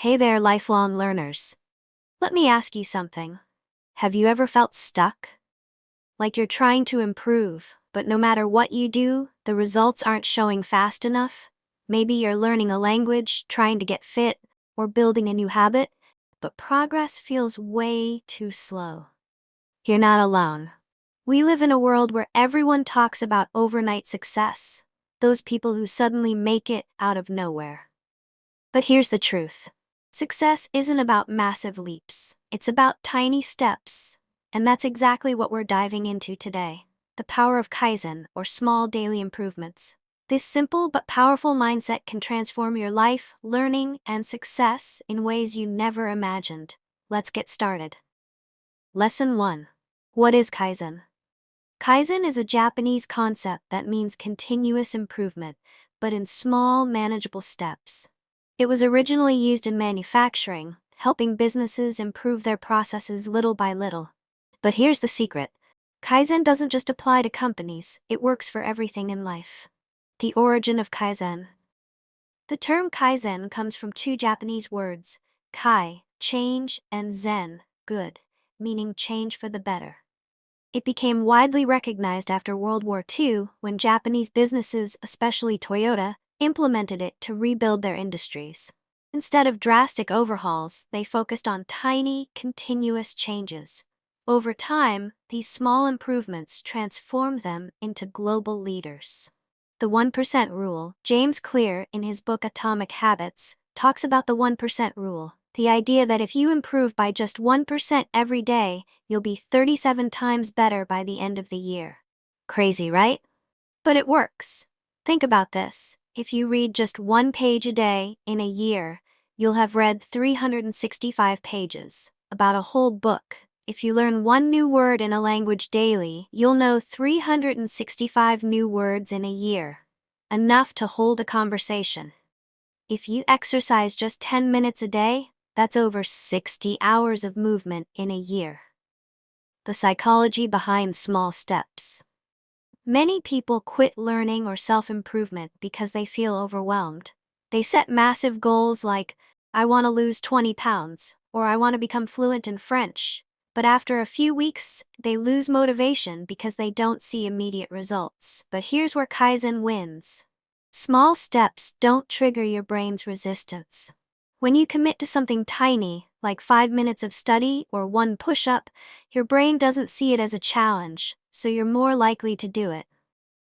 Hey there, lifelong learners. Let me ask you something. Have you ever felt stuck? Like you're trying to improve, but no matter what you do, the results aren't showing fast enough? Maybe you're learning a language, trying to get fit, or building a new habit, but progress feels way too slow. You're not alone. We live in a world where everyone talks about overnight success, those people who suddenly make it out of nowhere. But here's the truth. Success isn't about massive leaps. It's about tiny steps. And that's exactly what we're diving into today. The power of Kaizen, or small daily improvements. This simple but powerful mindset can transform your life, learning, and success in ways you never imagined. Let's get started. Lesson 1. What is Kaizen? Kaizen is a Japanese concept that means continuous improvement, but in small, manageable steps. It was originally used in manufacturing, helping businesses improve their processes little by little. But here's the secret. Kaizen doesn't just apply to companies, it works for everything in life. The origin of Kaizen. The term Kaizen comes from two Japanese words, kai, change, and zen, good, meaning change for the better. It became widely recognized after World War II when Japanese businesses, especially Toyota, implemented it to rebuild their industries. Instead of drastic overhauls, they focused on tiny, continuous changes. Over time, these small improvements transformed them into global leaders. The 1% rule. James Clear, in his book Atomic Habits, talks about the 1% rule, the idea that if you improve by just 1% every day, you'll be 37 times better by the end of the year. Crazy, right? But it works. Think about this. If you read just one page a day in a year, you'll have read 365 pages, about a whole book. If you learn one new word in a language daily, you'll know 365 new words in a year, enough to hold a conversation. If you exercise just 10 minutes a day, that's over 60 hours of movement in a year. The psychology behind small steps. Many people quit learning or self-improvement because they feel overwhelmed. They set massive goals like, I want to lose 20 pounds, or I want to become fluent in French. But after a few weeks, they lose motivation because they don't see immediate results. But here's where Kaizen wins. Small steps don't trigger your brain's resistance. When you commit to something tiny, like 5 minutes of study or one push-up, your brain doesn't see it as a challenge, so you're more likely to do it.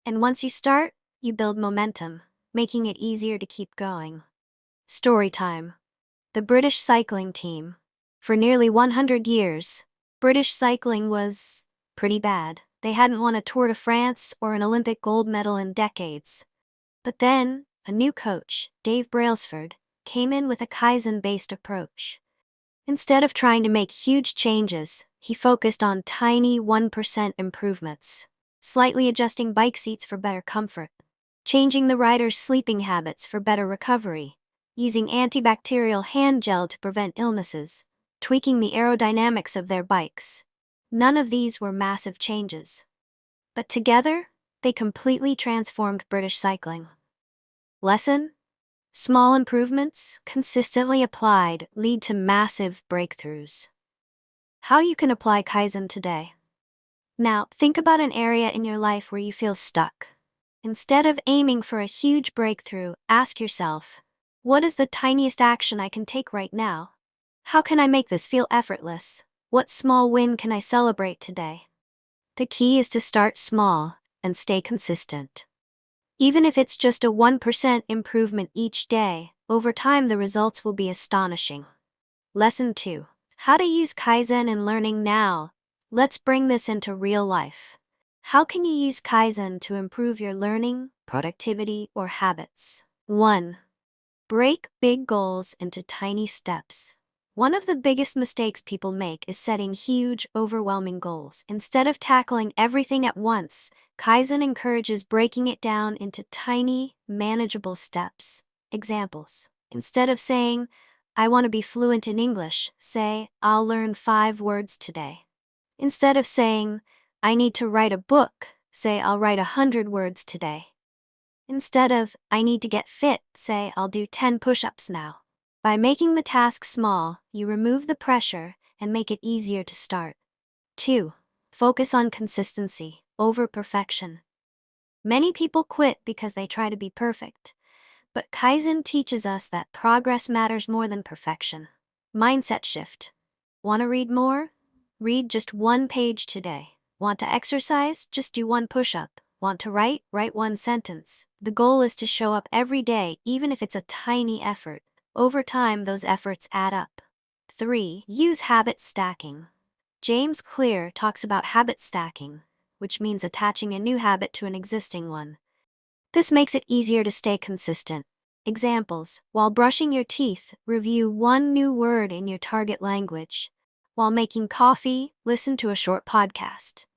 And once you start, you build momentum, making it easier to keep going. Story time. The British cycling team. For nearly 100 years, British cycling was pretty bad. They hadn't won a Tour de France or an Olympic gold medal in decades. But then, a new coach, Dave Brailsford, came in with a Kaizen-based approach. Instead of trying to make huge changes, he focused on tiny 1% improvements, slightly adjusting bike seats for better comfort, changing the rider's sleeping habits for better recovery, using antibacterial hand gel to prevent illnesses, tweaking the aerodynamics of their bikes. None of these were massive changes. But together, they completely transformed British cycling. Lesson? Small improvements, consistently applied, lead to massive breakthroughs. How you can apply Kaizen today. Now, think about an area in your life where you feel stuck. Instead of aiming for a huge breakthrough, ask yourself, what is the tiniest action I can take right now? How can I make this feel effortless? What small win can I celebrate today? The key is to start small and stay consistent. Even if it's just a 1% improvement each day, over time the results will be astonishing. Lesson 2. How to use Kaizen in learning now. Let's bring this into real life. How can you use Kaizen to improve your learning, productivity, or habits? 1. Break big goals into tiny steps. One of the biggest mistakes people make is setting huge, overwhelming goals. Instead of tackling everything at once, Kaizen encourages breaking it down into tiny, manageable steps. Examples. Instead of saying, I want to be fluent in English, say, I'll learn 5 words today. Instead of saying, I need to write a book, say, I'll write 100 words today. Instead of, I need to get fit, say, I'll do 10 push-ups now. By making the task small, you remove the pressure and make it easier to start. 2. Focus on consistency over perfection. Many people quit because they try to be perfect, but Kaizen teaches us that progress matters more than perfection. Mindset shift. Want to read more? Read just one page today. Want to exercise? Just do one push-up. Want to write? Write one sentence. The goal is to show up every day, even if it's a tiny effort. Over time, those efforts add up. 3. Use habit stacking. James Clear talks about habit stacking, which means attaching a new habit to an existing one. This makes it easier to stay consistent. Examples: while brushing your teeth, review one new word in your target language. While making coffee, listen to a short podcast.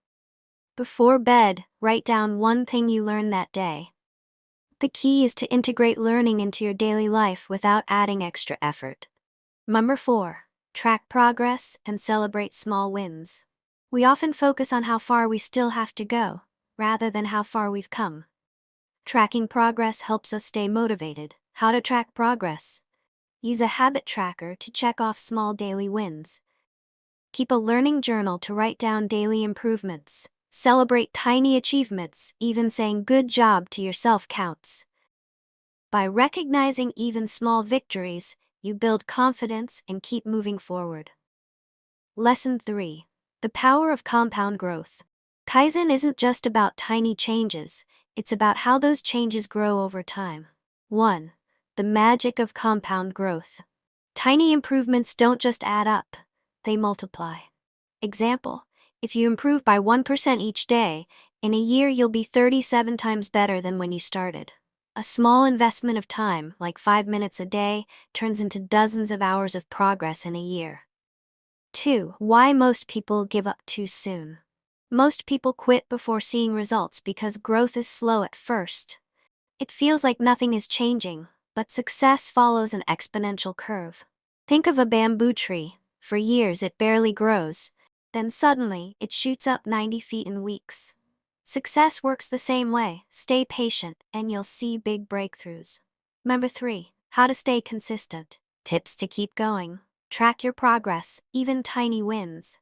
Before bed, write down one thing you learned that day. The key is to integrate learning into your daily life without adding extra effort. Number 4. Track progress and celebrate small wins. We often focus on how far we still have to go, rather than how far we've come. Tracking progress helps us stay motivated. How to track progress? Use a habit tracker to check off small daily wins. Keep a learning journal to write down daily improvements. Celebrate tiny achievements, even saying good job to yourself counts. By recognizing even small victories, you build confidence and keep moving forward. Lesson 3. The power of compound growth. Kaizen isn't just about tiny changes, it's about how those changes grow over time. 1. The magic of compound growth. Tiny improvements don't just add up, they multiply. Example: if you improve by 1% each day, in a year you'll be 37 times better than when you started. A small investment of time, like 5 minutes a day, turns into dozens of hours of progress in a year. 2. Why most people give up too soon. Most people quit before seeing results because growth is slow at first. It feels like nothing is changing, but success follows an exponential curve. Think of a bamboo tree. For years it barely grows, then suddenly it shoots up 90 feet in weeks. Success works the same way. Stay patient and you'll see big breakthroughs. Number 3. How to stay consistent. Tips to keep going. Track your progress, even tiny wins.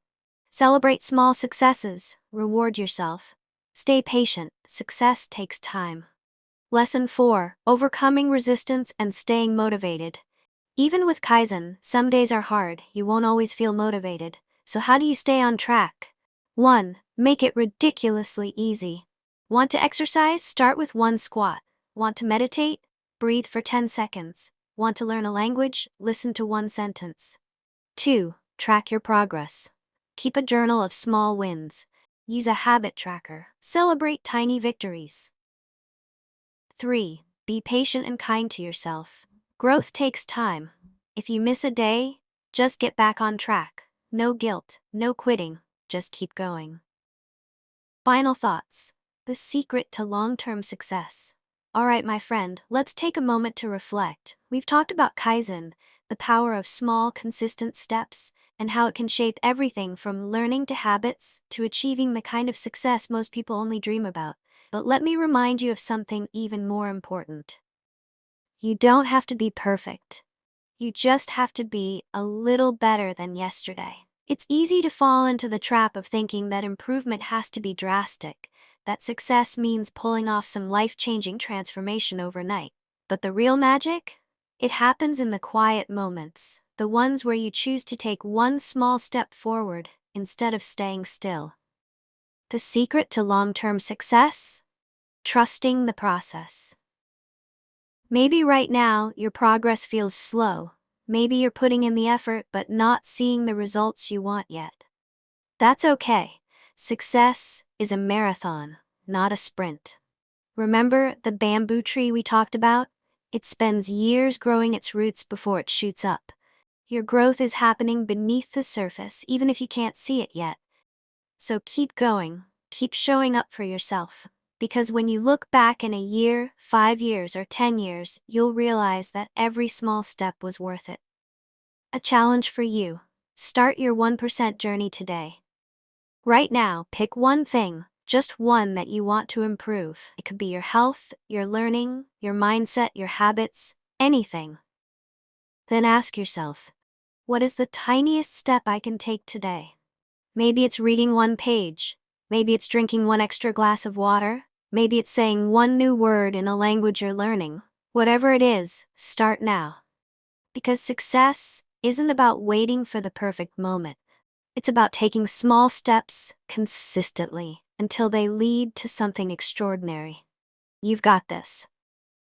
Celebrate small successes. Reward yourself. Stay patient. Success takes time. Lesson 4. Overcoming resistance and staying motivated. Even with Kaizen, some days are hard. You won't always feel motivated. So how do you stay on track? 1. Make it ridiculously easy. Want to exercise? Start with one squat. Want to meditate? Breathe for 10 seconds. Want to learn a language? Listen to one sentence. 2. Track your progress. Keep a journal of small wins. Use a habit tracker. Celebrate tiny victories. 3. Be patient and kind to yourself. Growth takes time. If you miss a day, just get back on track. No guilt, no quitting, just keep going. Final thoughts. The secret to long-term success. Alright, my friend, let's take a moment to reflect. We've talked about Kaizen, the power of small, consistent steps, and how it can shape everything from learning to habits to achieving the kind of success most people only dream about. But let me remind you of something even more important. You don't have to be perfect. You just have to be a little better than yesterday. It's easy to fall into the trap of thinking that improvement has to be drastic, that success means pulling off some life-changing transformation overnight. But the real magic? It happens in the quiet moments, the ones where you choose to take one small step forward instead of staying still. The secret to long-term success? Trusting the process. Maybe right now your progress feels slow. Maybe you're putting in the effort but not seeing the results you want yet. That's okay. Success is a marathon, not a sprint. Remember the bamboo tree we talked about? It spends years growing its roots before it shoots up. Your growth is happening beneath the surface, even if you can't see it yet. So keep going, keep showing up for yourself. Because when you look back in a year, 5 years, or 10 years, you'll realize that every small step was worth it. A challenge for you. Start your 1% journey today. Right now, pick one thing, just one that you want to improve. It could be your health, your learning, your mindset, your habits, anything. Then ask yourself, what is the tiniest step I can take today? Maybe it's reading one page. Maybe it's drinking one extra glass of water. Maybe it's saying one new word in a language you're learning. Whatever it is, start now. Because success isn't about waiting for the perfect moment. It's about taking small steps consistently until they lead to something extraordinary. You've got this.